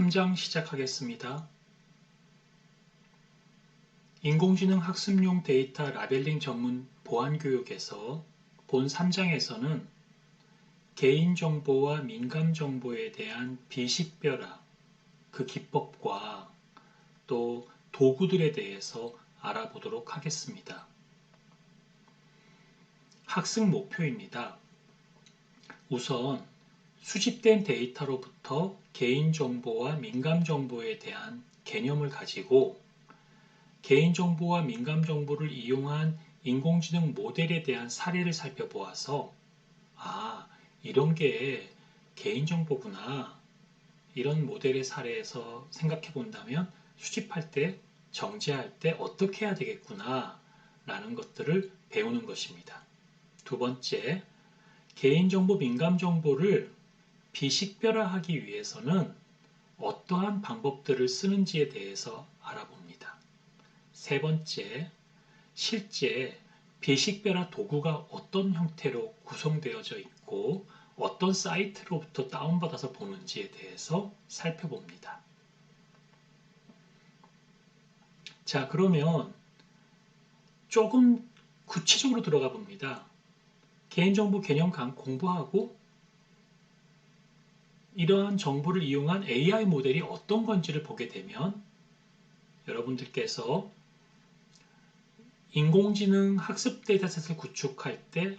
3장 시작하겠습니다. 인공지능 학습용 데이터 라벨링 전문 보안교육에서 본 3장에서는 개인정보와 민감정보에 대한 비식별화, 그 기법과 또 도구들에 대해서 알아보도록 하겠습니다. 학습 목표입니다. 우선 수집된 데이터로부터 개인정보와 민감정보에 대한 개념을 가지고 개인정보와 민감정보를 이용한 인공지능 모델에 대한 사례를 살펴보아서 이런 게 개인정보구나. 이런 모델의 사례에서 생각해 본다면 수집할 때, 정제할 때 어떻게 해야 되겠구나 라는 것들을 배우는 것입니다. 두 번째, 개인정보, 민감정보를 비식별화하기 위해서는 어떠한 방법들을 쓰는지에 대해서 알아봅니다. 세 번째, 실제 비식별화 도구가 어떤 형태로 구성되어져 있고 어떤 사이트로부터 다운받아서 보는지에 대해서 살펴봅니다. 자, 그러면 조금 구체적으로 들어가 봅니다. 개인정보 개념 공부하고 이러한 정보를 이용한 AI 모델이 어떤 건지를 보게 되면 여러분들께서 인공지능 학습 데이터셋을 구축할 때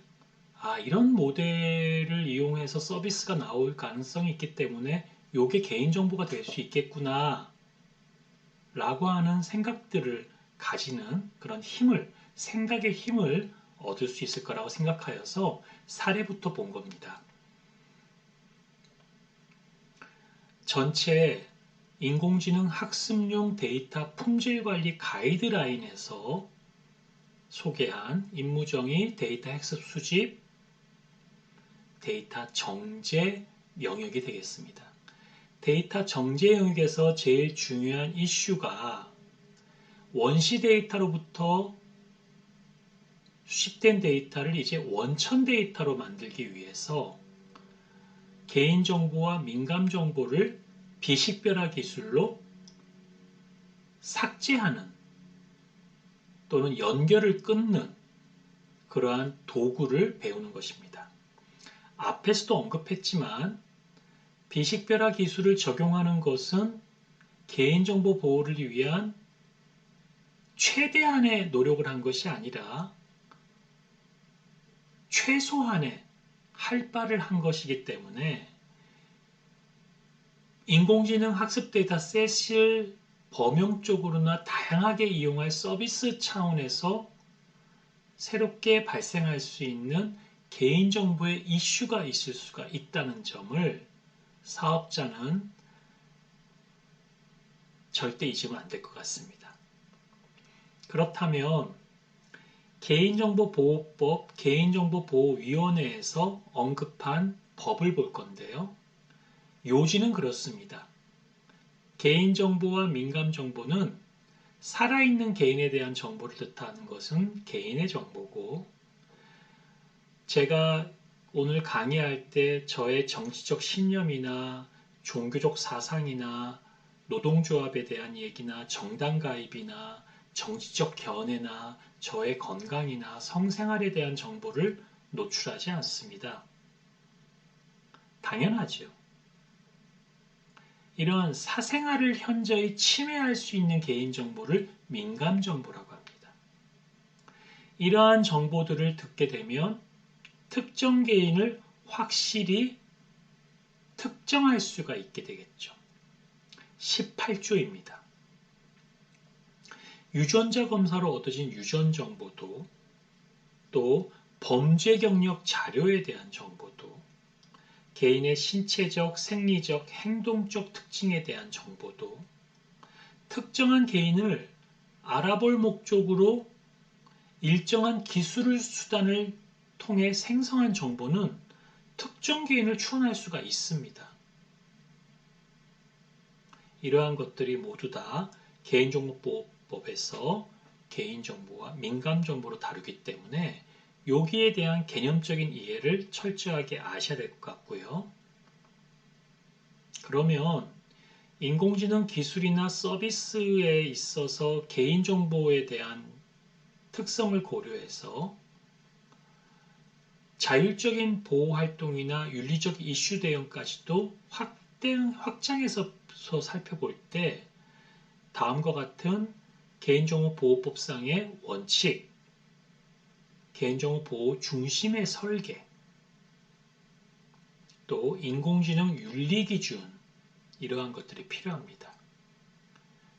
이런 모델을 이용해서 서비스가 나올 가능성이 있기 때문에 이게 개인정보가 될 수 있겠구나 라고 하는 생각들을 가지는 그런 힘을, 생각의 힘을 얻을 수 있을 거라고 생각하여서 사례부터 본 겁니다. 전체 인공지능 학습용 데이터 품질관리 가이드라인에서 소개한 임무정의 데이터 학습 수집, 데이터 정제 영역이 되겠습니다. 데이터 정제 영역에서 제일 중요한 이슈가 원시 데이터로부터 수집된 데이터를 이제 원천 데이터로 만들기 위해서 개인정보와 민감정보를 비식별화 기술로 삭제하는 또는 연결을 끊는 그러한 도구를 배우는 것입니다. 앞에서도 언급했지만 비식별화 기술을 적용하는 것은 개인정보 보호를 위한 최대한의 노력을 한 것이 아니라 최소한의 할 바를 한 것이기 때문에 인공지능 학습 데이터셋을 범용적으로나 다양하게 이용할 서비스 차원에서 새롭게 발생할 수 있는 개인정보의 이슈가 있을 수가 있다는 점을 사업자는 절대 잊으면 안 될 것 같습니다. 그렇다면 개인정보보호법, 개인정보보호위원회에서 언급한 법을 볼 건데요. 요지는 그렇습니다. 개인정보와 민감정보는 살아있는 개인에 대한 정보를 뜻하는 것은 개인의 정보고, 제가 오늘 강의할 때 저의 정치적 신념이나 종교적 사상이나 노동조합에 대한 얘기나 정당 가입이나 정치적 견해나 저의 건강이나 성생활에 대한 정보를 노출하지 않습니다. 당연하죠. 이런 사생활을 현저히 침해할 수 있는 개인정보를 민감정보라고 합니다. 이러한 정보들을 듣게 되면 특정 개인을 확실히 특정할 수가 있게 되겠죠. 18조입니다. 유전자 검사로 얻어진 유전 정보도, 또 범죄 경력 자료에 대한 정보도, 개인의 신체적, 생리적, 행동적 특징에 대한 정보도, 특정한 개인을 알아볼 목적으로 일정한 기술 수단을 통해 생성한 정보는 특정 개인을 추론할 수가 있습니다. 이러한 것들이 모두 다 개인정보보호법에서 개인정보와 민감정보로 다루기 때문에 여기에 대한 개념적인 이해를 철저하게 아셔야 될 것 같고요. 그러면 인공지능 기술이나 서비스에 있어서 개인정보에 대한 특성을 고려해서 자율적인 보호 활동이나 윤리적 이슈 대응까지도 확장해서 살펴볼 때 다음과 같은 개인정보보호법상의 원칙, 개인정보 보호 중심의 설계, 또 인공지능 윤리 기준, 이러한 것들이 필요합니다.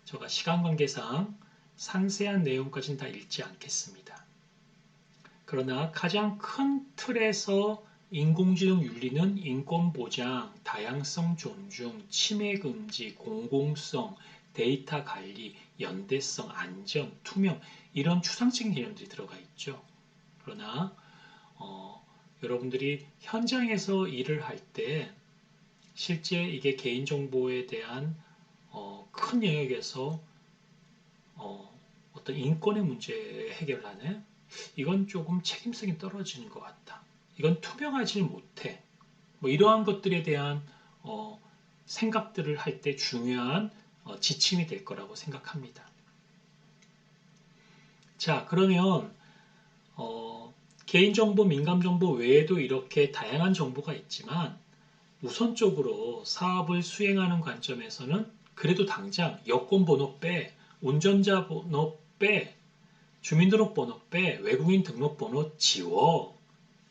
제가 시간 관계상 상세한 내용까지는 다 읽지 않겠습니다. 그러나 가장 큰 틀에서 인공지능 윤리는 인권 보장, 다양성 존중, 침해 금지, 공공성, 데이터 관리, 연대성, 안전, 투명, 이런 추상적인 개념들이 들어가 있죠. 그러나 여러분들이 현장에서 일을 할 때 실제 이게 개인정보에 대한 큰 영역에서 어떤 인권의 문제 해결하네? 이건 조금 책임성이 떨어지는 것 같다. 이건 투명하지 못해. 뭐 이러한 것들에 대한 생각들을 할 때 중요한 지침이 될 거라고 생각합니다. 자, 그러면 개인정보, 민감정보 외에도 이렇게 다양한 정보가 있지만 우선적으로 사업을 수행하는 관점에서는 그래도 당장 여권번호 빼, 운전자 번호 빼, 주민등록번호 빼, 외국인 등록번호 지워.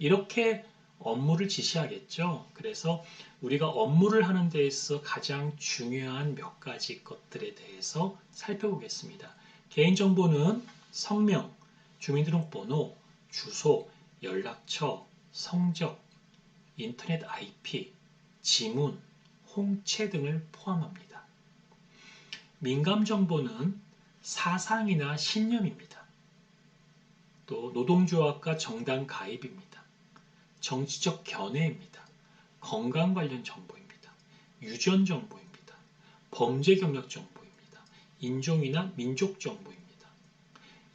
이렇게 업무를 지시하겠죠. 그래서 우리가 업무를 하는 데 있어 가장 중요한 몇 가지 것들에 대해서 살펴보겠습니다. 개인정보는 성명, 주민등록번호, 주소, 연락처, 성적, 인터넷 IP, 지문, 홍채 등을 포함합니다. 민감정보는 사상이나 신념입니다. 또 노동조합과 정당 가입입니다. 정치적 견해입니다. 건강 관련 정보입니다. 유전 정보입니다. 범죄 경력 정보입니다. 인종이나 민족 정보입니다.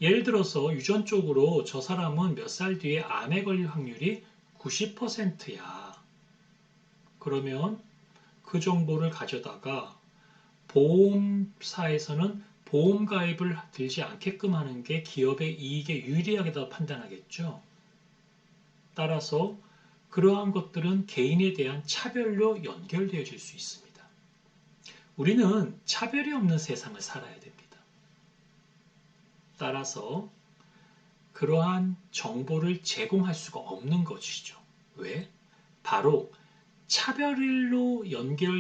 예를 들어서 유전 쪽으로 저 사람은 몇 살 뒤에 암에 걸릴 확률이 90%야. 그러면 그 정보를 가져다가 보험사에서는 보험 가입을 들지 않게끔 하는 게 기업의 이익에 유리하게 판단하겠죠. 따라서 그러한 것들은 개인에 대한 차별로 연결되어질 수 있습니다. 우리는 차별이 없는 세상을 살아야 됩니다. 따라서 그러한 정보를 제공할 수가 없는 것이죠. 왜? 바로 차별로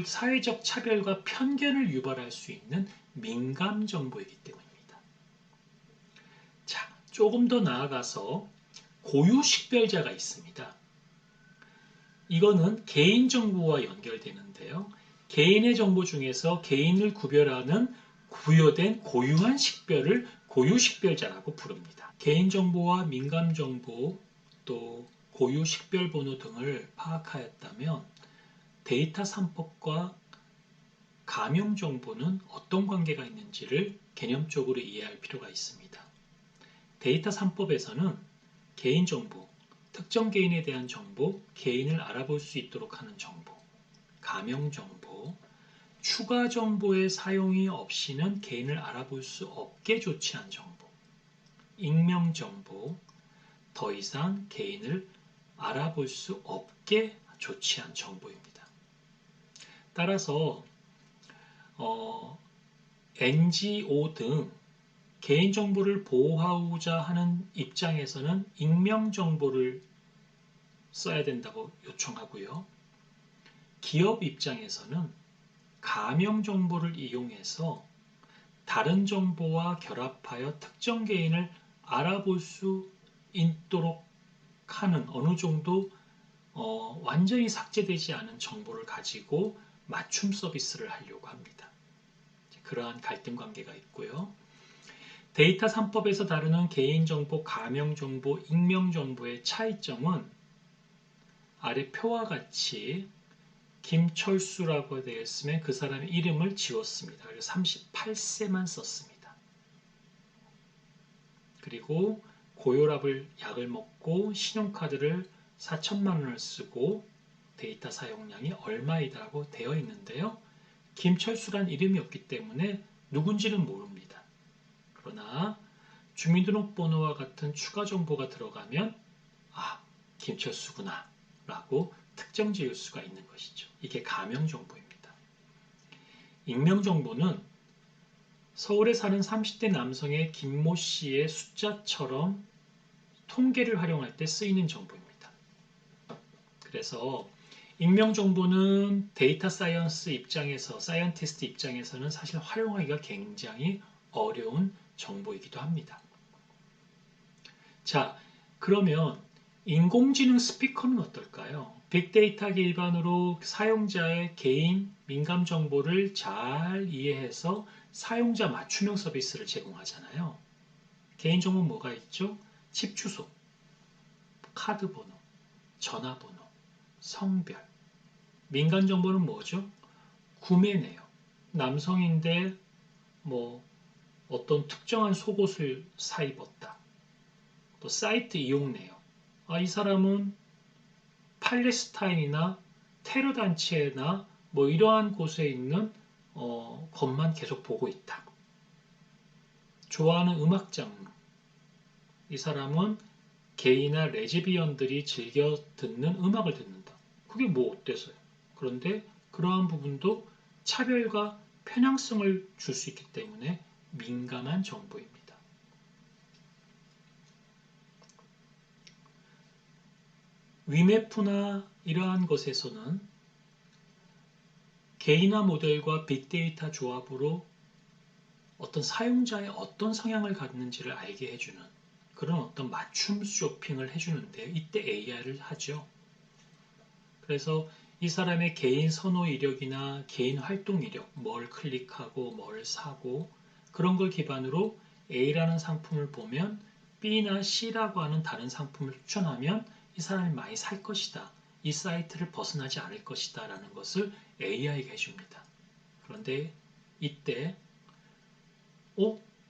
사회적 차별과 편견을 유발할 수 있는 민감 정보이기 때문입니다. 자, 조금 더 나아가서 고유식별자가 있습니다. 이거는 개인정보와 연결되는데요. 개인의 정보 중에서 개인을 구별하는 부여된 고유한 식별을 고유식별자라고 부릅니다. 개인정보와 민감정보 또 고유식별번호 등을 파악하였다면 데이터 3법과 감염정보는 어떤 관계가 있는지를 개념적으로 이해할 필요가 있습니다. 데이터 3법에서는 개인정보, 특정 개인에 대한 정보, 개인을 알아볼 수 있도록 하는 정보, 감염정보, 추가 정보의 사용이 없이는 개인을 알아볼 수 없게 조치한 정보, 익명정보, 더 이상 개인을 알아볼 수 없게 조치한 정보입니다. 따라서 NGO 등 개인정보를 보호하고자 하는 입장에서는 익명정보를 써야 된다고 요청하고요. 기업 입장에서는 감염정보를 이용해서 다른 정보와 결합하여 특정 개인을 알아볼 수 있도록 하는 어느 정도 완전히 삭제되지 않은 정보를 가지고 맞춤 서비스를 하려고 합니다. 그러한 갈등 관계가 있고요. 데이터 3법에서 다루는 개인정보, 감염정보, 익명정보의 차이점은 아래 표와 같이 김철수라고 되어 있으면 그 사람의 이름을 지웠습니다. 그래서 38세만 썼습니다. 그리고 고혈압을 약을 먹고 신용카드를 4천만 원을 쓰고 데이터 사용량이 얼마이다라고 되어 있는데요. 김철수란 이름이 없기 때문에 누군지는 모릅니다. 그러나 주민등록번호와 같은 추가 정보가 들어가면 아, 김철수구나 라고 특정 지을 수가 있는 것이죠. 이게 가명정보입니다. 익명정보는 서울에 사는 30대 남성의 김모 씨의 숫자처럼 통계를 활용할 때 쓰이는 정보입니다. 그래서 익명정보는 데이터 사이언스 입장에서, 사이언티스트 입장에서는 사실 활용하기가 굉장히 어려운 정보이기도 합니다. 자, 그러면 인공지능 스피커는 어떨까요? 빅데이터 기반으로 사용자의 개인 민감 정보를 잘 이해해서 사용자 맞춤형 서비스를 제공하잖아요. 개인정보는 뭐가 있죠? 집 주소, 카드 번호, 전화번호, 성별. 민간 정보는 뭐죠? 구매 내역. 남성인데 뭐 어떤 특정한 속옷을 사 입었다. 또 사이트 이용 내역. 아, 이 사람은 팔레스타인이나 테러 단체나 뭐 이러한 곳에 있는 것만 계속 보고 있다. 좋아하는 음악 장르. 이 사람은 게이나 레즈비언들이 즐겨 듣는 음악을 듣는다. 그게 뭐 어때서요? 그런데 그러한 부분도 차별과 편향성을 줄 수 있기 때문에 민감한 정보입니다. 위메프나 이러한 것에서는 개인화 모델과 빅데이터 조합으로 어떤 사용자의 어떤 성향을 갖는지를 알게 해주는 그런 어떤 맞춤 쇼핑을 해주는데 이때 AI를 하죠. 그래서 이 사람의 개인 선호 이력이나 개인 활동 이력, 뭘 클릭하고 뭘 사고 그런 걸 기반으로 A라는 상품을 보면 B나 C라고 하는 다른 상품을 추천하면 이 사람이 많이 살 것이다. 이 사이트를 벗어나지 않을 것이다. 라는 것을 AI가 해줍니다. 그런데 이때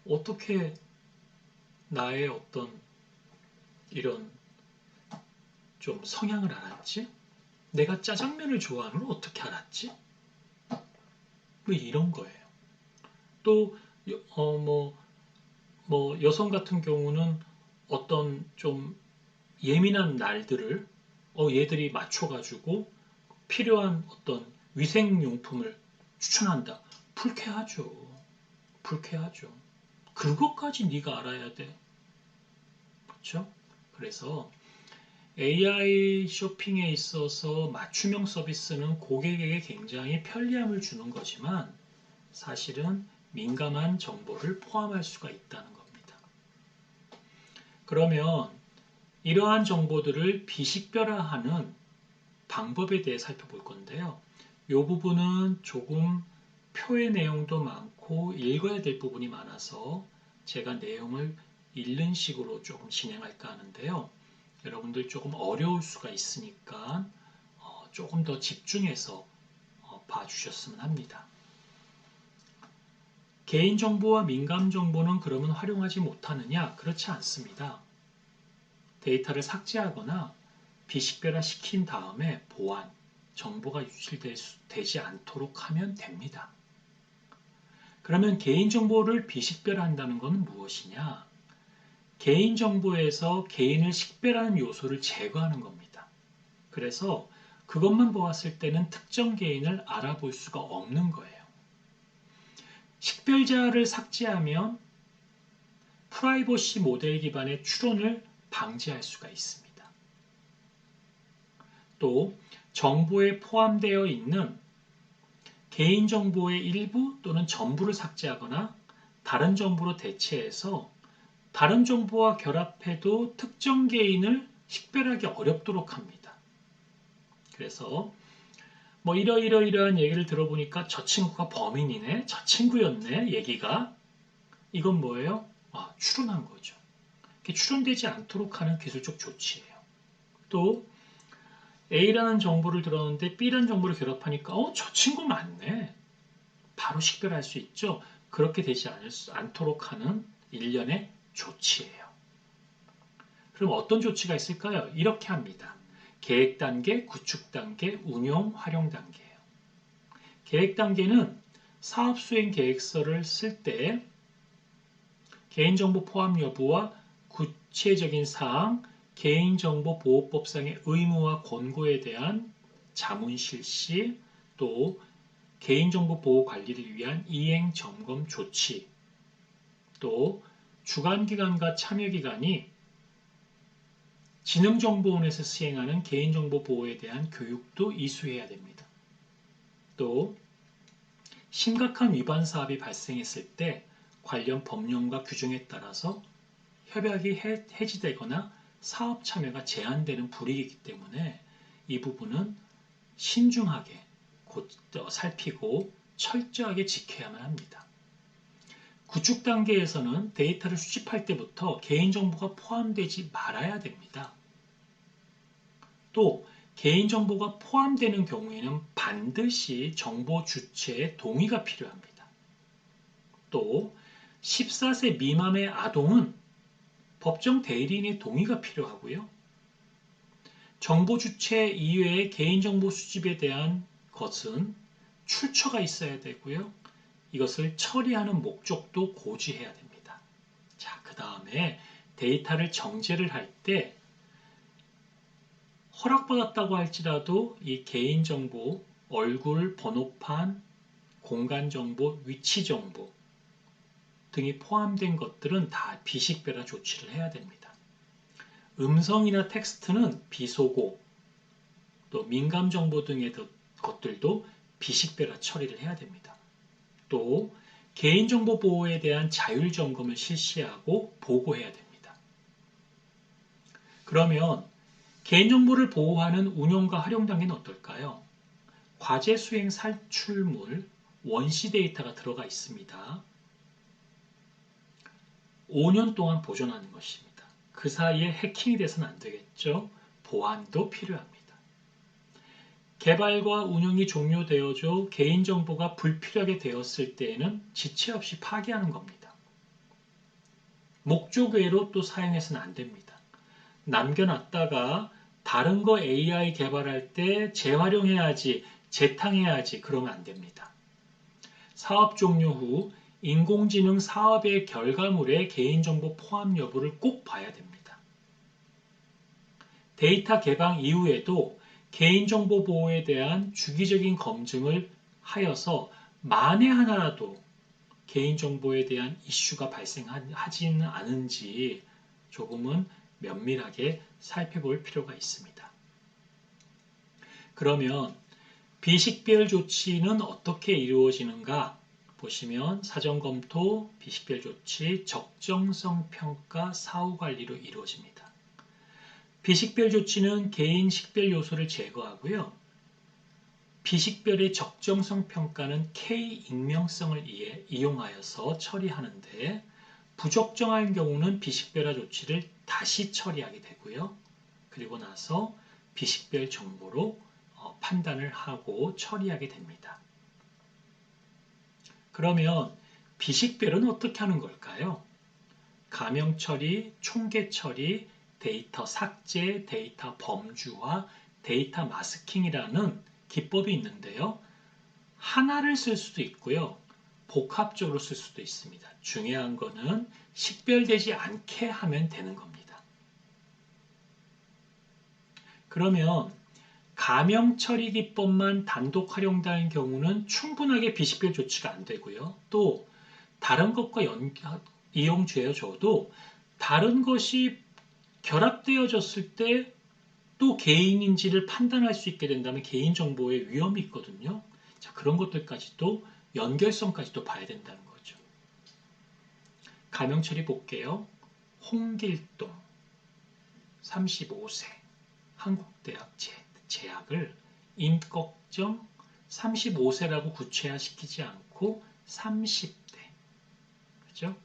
어떻게 나의 어떤 이런 좀 성향을 알았지? 내가 짜장면을 좋아하는 걸 어떻게 알았지? 뭐 이런 거예요. 또 여성 같은 경우는 어떤 좀 예민한 날들을 얘들이 맞춰가지고 필요한 어떤 위생용품을 추천한다. 불쾌하죠. 불쾌하죠. 그것까지 네가 알아야 돼. 그렇죠? 그래서 AI 쇼핑에 있어서 맞춤형 서비스는 고객에게 굉장히 편리함을 주는 거지만 사실은 민감한 정보를 포함할 수가 있다는 겁니다. 그러면 이러한 정보들을 비식별화하는 방법에 대해 살펴볼 건데요. 이 부분은 조금 표의 내용도 많고 읽어야 될 부분이 많아서 제가 내용을 읽는 식으로 조금 진행할까 하는데요. 여러분들 조금 어려울 수가 있으니까 조금 더 집중해서 봐주셨으면 합니다. 개인정보와 민감정보는 그러면 활용하지 못하느냐? 그렇지 않습니다. 데이터를 삭제하거나 비식별화시킨 다음에 보안, 정보가 유출되지 않도록 하면 됩니다. 그러면 개인정보를 비식별한다는 것은 무엇이냐? 개인정보에서 개인을 식별하는 요소를 제거하는 겁니다. 그래서 그것만 보았을 때는 특정 개인을 알아볼 수가 없는 거예요. 식별자를 삭제하면 프라이버시 모델 기반의 추론을 방지할 수가 있습니다. 또 정보에 포함되어 있는 개인정보의 일부 또는 전부를 삭제하거나 다른 정보로 대체해서 다른 정보와 결합해도 특정 개인을 식별하기 어렵도록 합니다. 그래서 뭐 이러이러이러한 얘기를 들어보니까 저 친구가 범인이네, 저 친구였네 얘기가 이건 뭐예요? 추론한 거죠. 추론되지 않도록 하는 기술적 조치예요. 또 A라는 정보를 들었는데 B라는 정보를 결합하니까 저 친구 맞네. 바로 식별할 수 있죠. 그렇게 되지 않도록 하는 일련의 조치예요. 그럼 어떤 조치가 있을까요? 이렇게 합니다. 계획 단계, 구축 단계, 운용, 활용 단계예요. 계획 단계는 사업수행 계획서를 쓸 때 개인정보 포함 여부와 구체적인 사항, 개인정보보호법상의 의무와 권고에 대한 자문 실시, 또 개인정보 보호 관리를 위한 이행 점검 조치, 또 주관기관과 참여기관이 지능정보원에서 시행하는 개인정보 보호에 대한 교육도 이수해야 됩니다. 또 심각한 위반 사업이 발생했을 때 관련 법령과 규정에 따라서 협약이 해지되거나 사업 참여가 제한되는 불이익이기 때문에 이 부분은 신중하게 살피고 철저하게 지켜야만 합니다. 구축 단계에서는 데이터를 수집할 때부터 개인정보가 포함되지 말아야 됩니다. 또 개인정보가 포함되는 경우에는 반드시 정보 주체의 동의가 필요합니다. 또 14세 미만의 아동은 법정 대리인의 동의가 필요하고요. 정보 주체 이외의 개인정보 수집에 대한 것은 출처가 있어야 되고요. 이것을 처리하는 목적도 고지해야 됩니다. 자, 그 다음에 데이터를 정제를 할 때 허락받았다고 할지라도 이 개인정보, 얼굴, 번호판, 공간정보, 위치정보 등이 포함된 것들은 다 비식별화 조치를 해야 됩니다. 음성이나 텍스트는 비소고, 또 민감정보 등의 것들도 비식별화 처리를 해야 됩니다. 또 개인정보 보호에 대한 자율점검을 실시하고 보고해야 됩니다. 그러면 개인정보를 보호하는 운용과 활용 단계는 어떨까요? 과제 수행 살출물, 원시 데이터가 들어가 있습니다. 5년 동안 보존하는 것입니다. 그 사이에 해킹이 돼서는 안 되겠죠. 보안도 필요합니다. 개발과 운영이 종료되어져 개인정보가 불필요하게 되었을 때에는 지체 없이 파기하는 겁니다. 목적 외로 또 사용해서는 안 됩니다. 남겨놨다가 다른 거 AI 개발할 때 재활용해야지, 재탕해야지 그러면 안 됩니다. 사업 종료 후 인공지능 사업의 결과물의 개인정보 포함 여부를 꼭 봐야 됩니다. 데이터 개방 이후에도 개인정보 보호에 대한 주기적인 검증을 하여서 만에 하나라도 개인정보에 대한 이슈가 발생하지는 않은지 조금은 면밀하게 살펴볼 필요가 있습니다. 그러면 비식별 조치는 어떻게 이루어지는가 보시면 사전검토, 비식별 조치, 적정성 평가, 사후관리로 이루어집니다. 비식별 조치는 개인 식별 요소를 제거하고요. 비식별의 적정성 평가는 K 익명성을 이용하여서 처리하는데 부적정한 경우는 비식별화 조치를 다시 처리하게 되고요. 그리고 나서 비식별 정보로 판단을 하고 처리하게 됩니다. 그러면 비식별은 어떻게 하는 걸까요? 가명 처리, 총계 처리, 데이터 삭제, 데이터 범주화, 데이터 마스킹이라는 기법이 있는데요. 하나를 쓸 수도 있고요. 복합적으로 쓸 수도 있습니다. 중요한 거는 식별되지 않게 하면 되는 겁니다. 그러면 가명 처리 기법만 단독 활용되는 경우는 충분하게 비식별 조치가 안 되고요. 또 다른 것과 이용되어져도 다른 것이 결합되어졌을 때 또 개인인지를 판단할 수 있게 된다면 개인정보에 위험이 있거든요. 자, 그런 것들까지도 연결성까지도 봐야 된다는 거죠. 가명 처리 볼게요. 홍길동 35세 한국대학 재학을 임꺽정 35세라고 구체화시키지 않고 30대 그죠?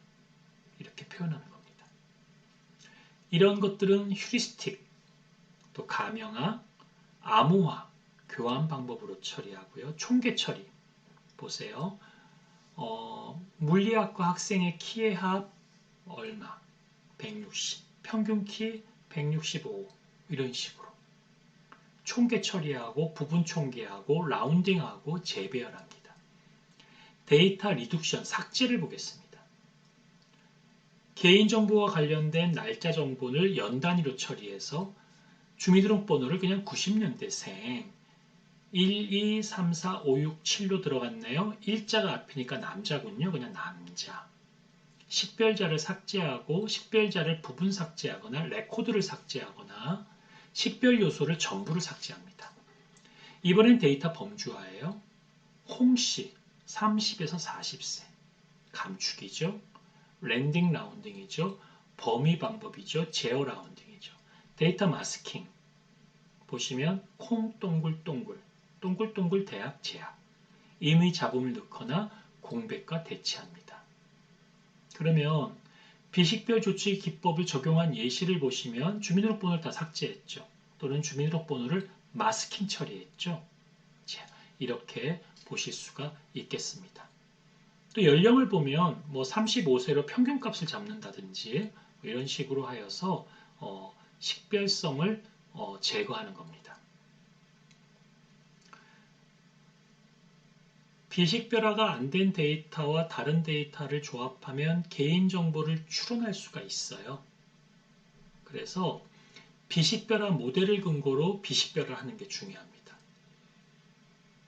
이렇게 표현하는 겁니다. 이런 것들은 휴리스틱 또 가명화, 암호화, 교환 방법으로 처리하고요. 총계 처리 보세요. 물리학과 학생의 키의 합 얼마? 160. 평균 키 165. 이런 식으로. 총계 처리하고 부분 총계하고 라운딩하고 재배열합니다. 데이터 리덕션, 삭제를 보겠습니다. 개인정보와 관련된 날짜 정보를 연 단위로 처리해서 주민등록번호를 그냥 90년대생 1, 2, 3, 4, 5, 6, 7로 들어갔네요. 일자가 앞이니까 남자군요. 그냥 남자. 식별자를 삭제하고 식별자를 부분 삭제하거나 레코드를 삭제하거나 식별 요소를 전부를 삭제합니다. 이번엔 데이터 범주화예요. 홍씨 30에서 40세 감축이죠. 랜딩 라운딩이죠. 범위 방법이죠. 제어 라운딩이죠. 데이터 마스킹 보시면 콩 동글동글 동글동글 대학 제약 임의 잡음을 넣거나 공백과 대체합니다. 그러면 비식별 조치 기법을 적용한 예시를 보시면 주민등록번호를 다 삭제했죠. 또는 주민등록번호를 마스킹 처리했죠. 자, 이렇게 보실 수가 있겠습니다. 또 연령을 보면 뭐 35세로 평균값을 잡는다든지 이런 식으로 하여서 식별성을 제거하는 겁니다. 비식별화가 안 된 데이터와 다른 데이터를 조합하면 개인정보를 추론할 수가 있어요. 그래서 비식별화 모델을 근거로 비식별화를 하는 게 중요합니다.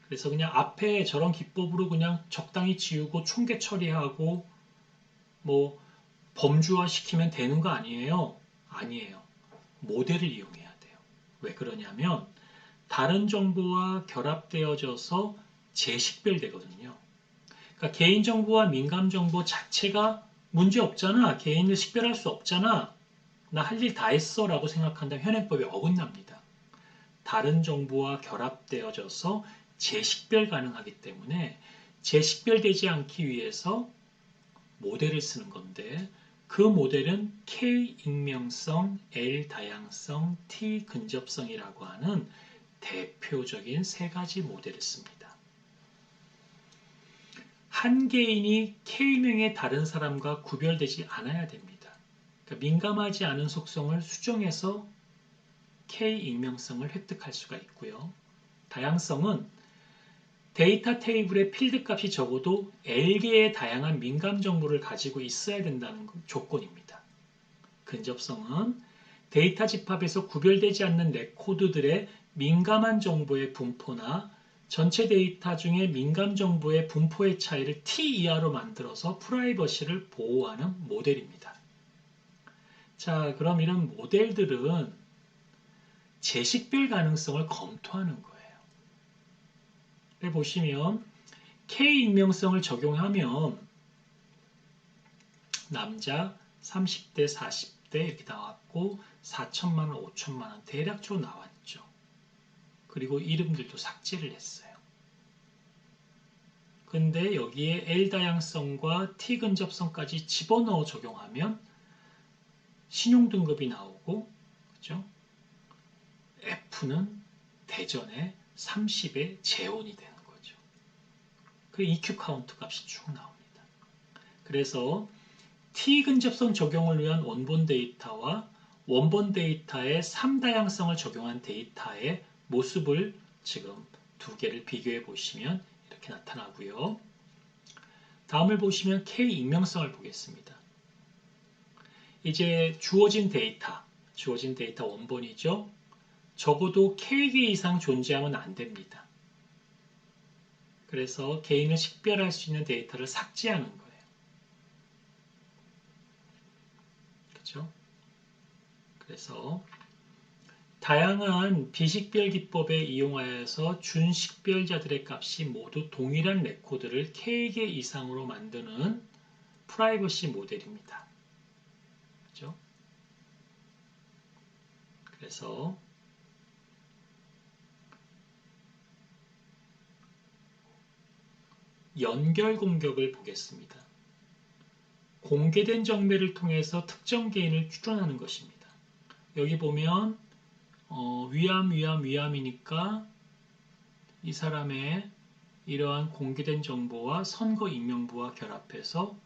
그래서 그냥 앞에 저런 기법으로 그냥 적당히 지우고 총계 처리하고 뭐 범주화 시키면 되는 거 아니에요? 아니에요. 모델을 이용해야 돼요. 왜 그러냐면 다른 정보와 결합되어져서 재식별되거든요. 그러니까 개인정보와 민감정보 자체가 문제 없잖아. 개인을 식별할 수 없잖아. 나 할 일 다 했어 라고 생각한다면 현행법에 어긋납니다. 다른 정보와 결합되어져서 재식별 가능하기 때문에 재식별되지 않기 위해서 모델을 쓰는 건데 그 모델은 K 익명성, L 다양성, T 근접성이라고 하는 대표적인 세 가지 모델을 씁니다. 한 개인이 K명의 다른 사람과 구별되지 않아야 됩니다. 그러니까 민감하지 않은 속성을 수정해서 K 익명성을 획득할 수가 있고요. 다양성은 데이터 테이블의 필드 값이 적어도 L개의 다양한 민감 정보를 가지고 있어야 된다는 조건입니다. 근접성은 데이터 집합에서 구별되지 않는 레코드들의 민감한 정보의 분포나 전체 데이터 중에 민감 정보의 분포의 차이를 T 이하로 만들어서 프라이버시를 보호하는 모델입니다. 자, 그럼 이런 모델들은 재식별 가능성을 검토하는 거예요. 보시면 K 익명성을 적용하면 남자 30대, 40대 이렇게 나왔고 4천만 원, 5천만 원 대략적으로 나왔죠. 그리고 이름들도 삭제를 했어요. 근데 여기에 L 다양성과 T 근접성까지 집어넣어 적용하면 신용등급이 나오고, 그죠? F는 대전에 30의 재혼이 되는 거죠. 그 EQ 카운트 값이 쭉 나옵니다. 그래서 T 근접성 적용을 위한 원본 데이터와 원본 데이터의 3다양성을 적용한 데이터의 모습을 지금 두 개를 비교해 보시면 이렇게 나타나고요. 다음을 보시면 K 익명성을 보겠습니다. 이제 주어진 데이터 원본이죠. 적어도 K개 이상 존재하면 안 됩니다. 그래서 개인을 식별할 수 있는 데이터를 삭제하는 거예요. 그렇죠? 그래서 다양한 비식별 기법에 이용하여서 준식별자들의 값이 모두 동일한 레코드를 K개 이상으로 만드는 프라이버시 모델입니다. 그렇죠? 그래서 연결 공격을 보겠습니다. 공개된 정보를 통해서 특정 개인을 추론하는 것입니다. 여기 보면 위암이니까 이 사람의 이러한 공개된 정보와 선거 임명부와 결합해서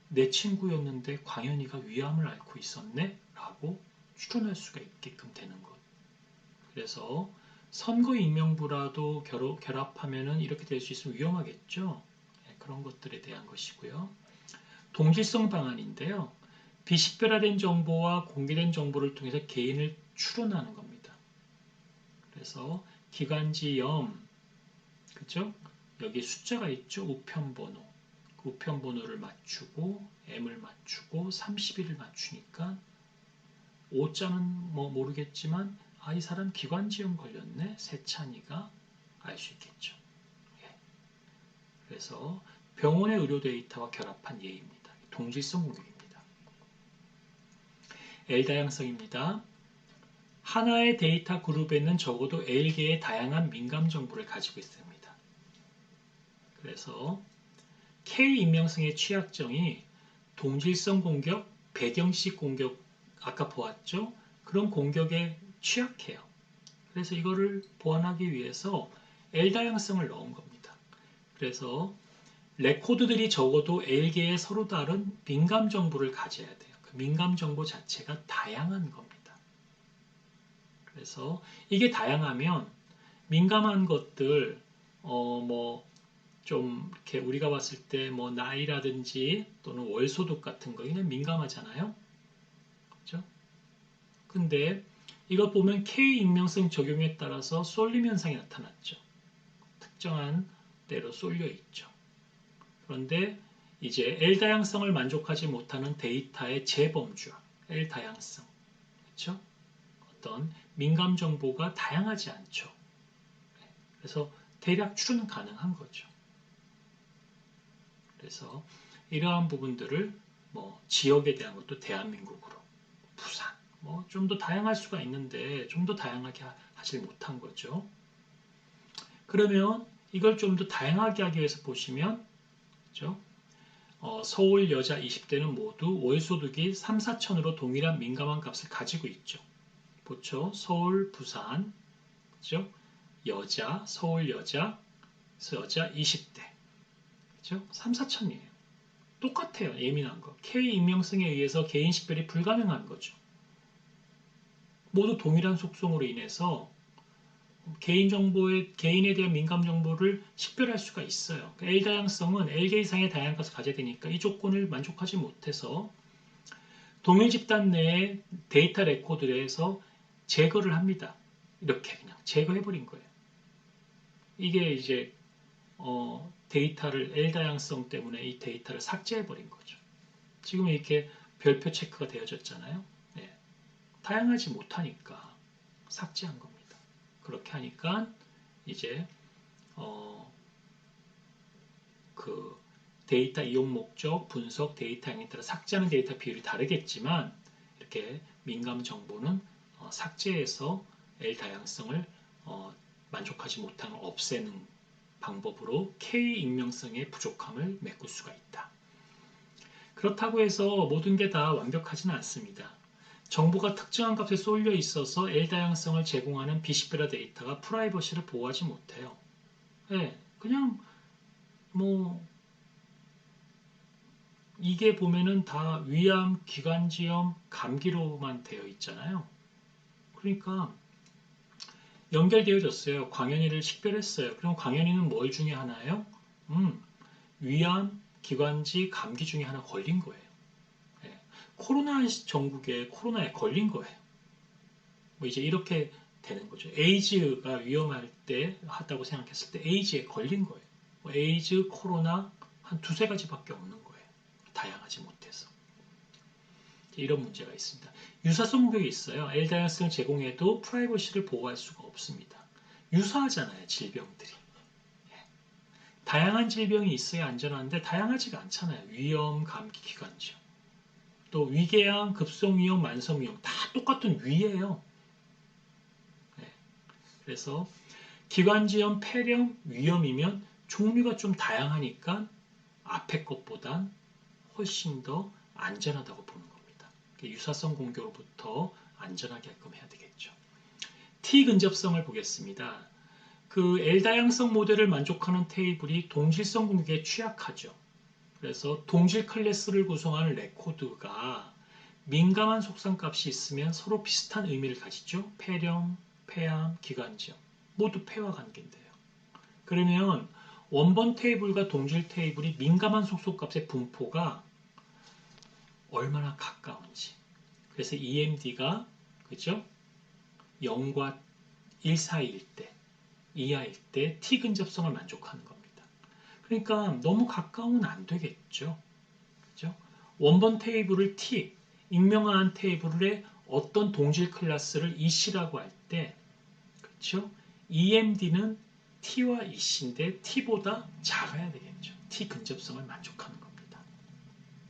내 친구였는데 광현이가 위암을 앓고 있었네? 라고 추론할 수가 있게끔 되는 것. 그래서 선거인명부라도 결합하면은 이렇게 될 수 있으면 위험하겠죠. 네, 그런 것들에 대한 것이고요. 동질성 방안인데요. 비식별화된 정보와 공개된 정보를 통해서 개인을 추론하는 겁니다. 그래서 기관지염, 그죠? 여기 숫자가 있죠. 우편번호. 그 우편번호를 맞추고 M을 맞추고 31을 맞추니까 O자는 뭐 모르겠지만 이 사람 기관지염 걸렸네. 세찬이가 알 수 있겠죠. 예. 그래서 병원의 의료 데이터와 결합한 예입니다. 동질성 공격입니다. L 다양성입니다. 하나의 데이터 그룹에는 적어도 L개의 다양한 민감 정보를 가지고 있습니다. 그래서 K 익명성의 취약점이 동질성 공격, 배경식 공격 아까 보았죠? 그런 공격에 취약해요. 그래서 이거를 보완하기 위해서 L 다양성을 넣은 겁니다. 그래서 레코드들이 적어도 L개의 서로 다른 민감 정보를 가져야 돼요. 그 민감 정보 자체가 다양한 겁니다. 그래서 이게 다양하면 민감한 것들 좀 이렇게 우리가 봤을 때 뭐 나이라든지 또는 월소득 같은 거 그냥 민감하잖아요. 그렇죠? 근데 이거 보면 K 익명성 적용에 따라서 쏠림 현상이 나타났죠. 특정한 대로 쏠려 있죠. 그런데 이제 L 다양성을 만족하지 못하는 데이터의 재범주와 L 다양성, 그렇죠? 어떤 민감 정보가 다양하지 않죠. 그래서 대략 추론 가능한 거죠. 그래서 이러한 부분들을 뭐 지역에 대한 것도 대한민국으로 부산 뭐 좀 더 다양할 수가 있는데 좀 더 다양하게 하질 못한 거죠. 그러면 이걸 좀 더 다양하게 하기 위해서 보시면 그렇죠? 서울 여자 20대는 모두 월소득이 3, 4천으로 동일한 민감한 값을 가지고 있죠. 보죠. 서울, 부산, 그렇죠? 여자, 서울 여자 20대, 그렇죠? 3, 4천이에요. 똑같아요. 예민한 거. K 익명성에 의해서 개인 식별이 불가능한 거죠. 모두 동일한 속성으로 인해서 개인에 대한 민감 정보를 식별할 수가 있어요. L 다양성은 L개 이상의 다양한 것을 가져야 되니까 이 조건을 만족하지 못해서 동일 집단 내의 데이터 레코드에서 제거를 합니다. 이렇게 그냥 제거해버린 거예요. 이게 이제 데이터를 L 다양성 때문에 이 데이터를 삭제해버린 거죠. 지금 이렇게 별표 체크가 되어졌잖아요. 네. 다양하지 못하니까 삭제한 겁니다. 그렇게 하니까 이제 그 데이터 이용 목적, 분석, 데이터 양에 따라 삭제하는 데이터 비율이 다르겠지만 이렇게 민감 정보는 삭제해서 L 다양성을 만족하지 못하는 없애는 방법으로 K 익명성의 부족함을 메꿀 수가 있다. 그렇다고 해서 모든 게 다 완벽하지는 않습니다. 정보가 특정한 값에 쏠려 있어서 L 다양성을 제공하는 비식별화 데이터가 프라이버시를 보호하지 못해요. 네, 그냥 뭐 이게 보면은 다 위암, 기관지염, 감기로만 되어 있잖아요. 그러니까 연결되어졌어요. 광현이를 식별했어요. 그럼 광현이는 뭘 중에 하나예요? 위암, 기관지, 감기 중에 하나 걸린 거예요. 네. 코로나 전국에 코로나에 걸린 거예요. 뭐 이제 이렇게 되는 거죠. 에이즈가 위험할 때 하다고 생각했을 때 에이즈에 걸린 거예요. 뭐 에이즈, 코로나 한 두세 가지밖에 없는 거예요. 다양하지 못해서. 이런 문제가 있습니다. 유사성 공격이 있어요. L 다양성을 제공해도 프라이버시를 보호할 수가 없습니다. 유사하잖아요. 질병들이. 다양한 질병이 있어야 안전한데 다양하지가 않잖아요. 위염, 감기, 기관지염. 또 위궤양, 급성위염, 만성위염 다 똑같은 위예요. 네. 그래서 기관지염, 폐렴, 위염이면 종류가 좀 다양하니까 앞에 것보단 훨씬 더 안전하다고 보는 겁니다. 유사성 공격으로부터 안전하게 할끔 해야 되겠죠. T 근접성을 보겠습니다. 그 L 다양성 모델을 만족하는 테이블이 동질성 공격에 취약하죠. 그래서 동질 클래스를 구성하는 레코드가 민감한 속성값이 있으면 서로 비슷한 의미를 가지죠. 폐렴, 폐암, 기관지염. 모두 패와 관계인데요. 그러면 원본 테이블과 동질 테이블이 민감한 속속값의 분포가 얼마나 가까운지. 그래서 EMD가 그죠? 0과 1 사이일 때, 이하일 때 T 근접성을 만족하는 겁니다. 그러니까 너무 가까우면 안 되겠죠. 그죠? 원본 테이블을 T, 익명화한 테이블에 어떤 동질 클래스를 EC라고 할 때, 그렇죠? EMD는 T와 EC인데 T보다 작아야 되겠죠. T 근접성을 만족하는 겁니다.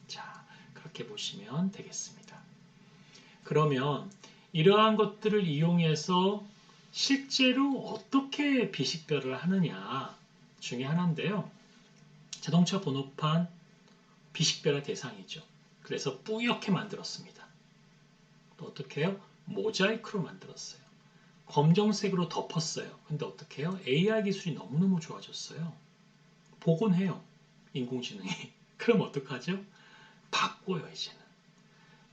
자, 그렇게 보시면 되겠습니다. 그러면 이러한 것들을 이용해서 실제로 어떻게 비식별을 하느냐 중에 하나인데요. 자동차 번호판 비식별화 대상이죠. 그래서 뿌옇게 만들었습니다. 또 어떻게 해요? 모자이크로 만들었어요. 검정색으로 덮었어요. 근데 어떻게 해요? AI 기술이 너무너무 좋아졌어요. 복원해요. 인공지능이. 그럼 어떡하죠? 바꿔요, 이제는.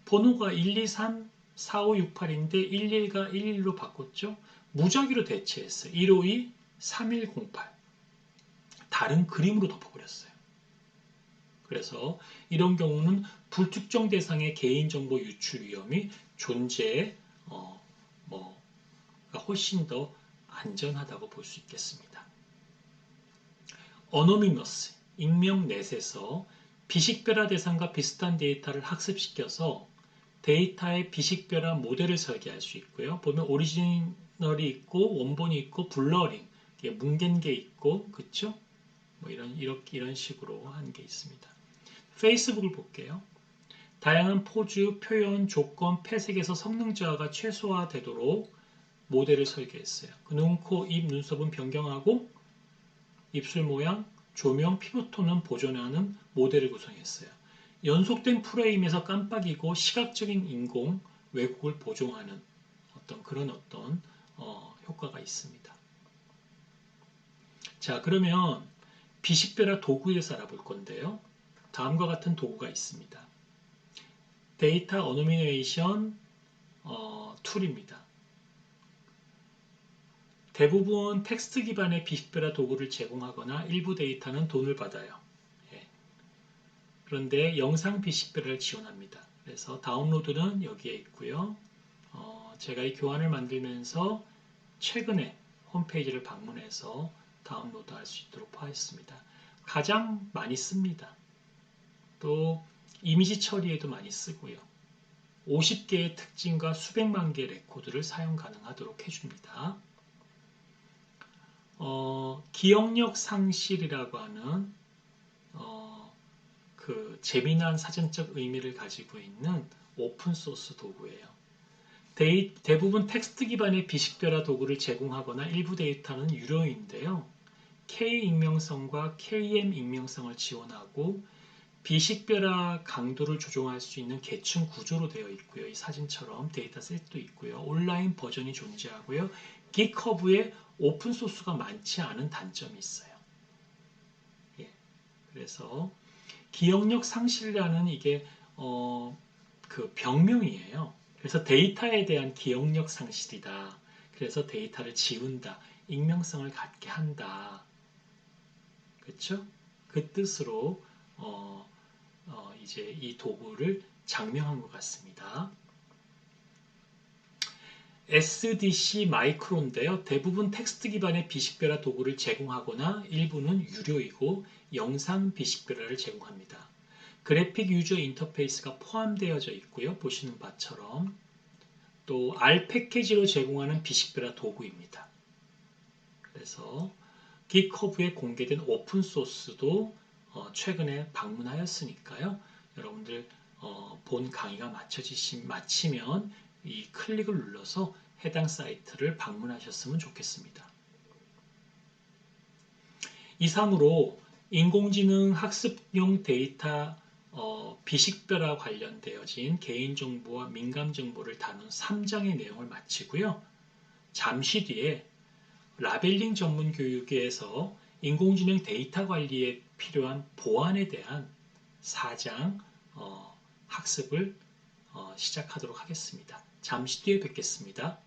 번호가 123, 4568인데 11과 11로 바꿨죠? 무작위로 대체했어요. 152, 3108. 다른 그림으로 덮어버렸어요. 그래서 이런 경우는 불특정 대상의 개인정보 유출 위험이 존재해 훨씬 더 안전하다고 볼 수 있겠습니다. 어노미머스, 익명 넷에서 비식별화 대상과 비슷한 데이터를 학습시켜서 데이터의 비식별화 모델을 설계할 수 있고요. 보면 오리지널이 있고 원본이 있고 블러링, 뭉갠 게 있고, 그쵸? 뭐 이런 식으로 한 게 있습니다. 페이스북을 볼게요. 다양한 포즈, 표현, 조건, 패색에서 성능 저하가 최소화되도록 모델을 설계했어요. 눈, 코, 입, 눈썹은 변경하고 입술 모양, 조명, 피부톤은 보존하는 모델을 구성했어요. 연속된 프레임에서 깜빡이고 시각적인 인공 왜곡을 보정하는 그런 효과가 있습니다. 자, 그러면 비식별화 도구에 대해서 알아볼 건데요. 다음과 같은 도구가 있습니다. 데이터 어노미네이션 툴입니다. 대부분 텍스트 기반의 비식별화 도구를 제공하거나 일부 데이터는 돈을 받아요. 그런데 영상 비식별화를 지원합니다. 그래서 다운로드는 여기에 있고요. 제가 이 교환을 만들면서 최근에 홈페이지를 방문해서 다운로드 할 수 있도록 하였습니다. 가장 많이 씁니다. 또 이미지 처리에도 많이 쓰고요. 50개의 특징과 수백만 개의 레코드를 사용 가능하도록 해줍니다. 기억력 상실이라고 하는 그 재미난 사전적 의미를 가지고 있는 오픈소스 도구예요. 대부분 텍스트 기반의 비식별화 도구를 제공하거나 일부 데이터는 유료인데요. K-익명성과 KM 익명성을 지원하고 비식별화 강도를 조정할 수 있는 계층 구조로 되어 있고요. 이 사진처럼 데이터셋도 있고요. 온라인 버전이 존재하고요. 깃허브에 오픈소스가 많지 않은 단점이 있어요. 그래서 기억력 상실이라는 이게 그 병명이에요. 그래서 데이터에 대한 기억력 상실이다. 그래서 데이터를 지운다. 익명성을 갖게 한다. 그렇죠? 그 뜻으로 이제 이 도구를 장명한 것 같습니다. SDC 마이크로인데요. 대부분 텍스트 기반의 비식별화 도구를 제공하거나 일부는 유료이고 영상 비식별화를 제공합니다. 그래픽 유저 인터페이스가 포함되어져 있고요. 보시는 바처럼 또 R 패키지로 제공하는 비식별화 도구입니다. 그래서 깃허브에 공개된 오픈소스도 최근에 방문하였으니까요. 여러분들 본 강의가 마치면 이 클릭을 눌러서 해당 사이트를 방문하셨으면 좋겠습니다. 이상으로 인공지능 학습용 데이터 비식별화 관련되어진 개인정보와 민감정보를 다룬 3장의 내용을 마치고요. 잠시 뒤에 라벨링 전문 교육에서 인공지능 데이터 관리에 필요한 보안에 대한 4장 학습을 시작하도록 하겠습니다. 잠시 뒤에 뵙겠습니다.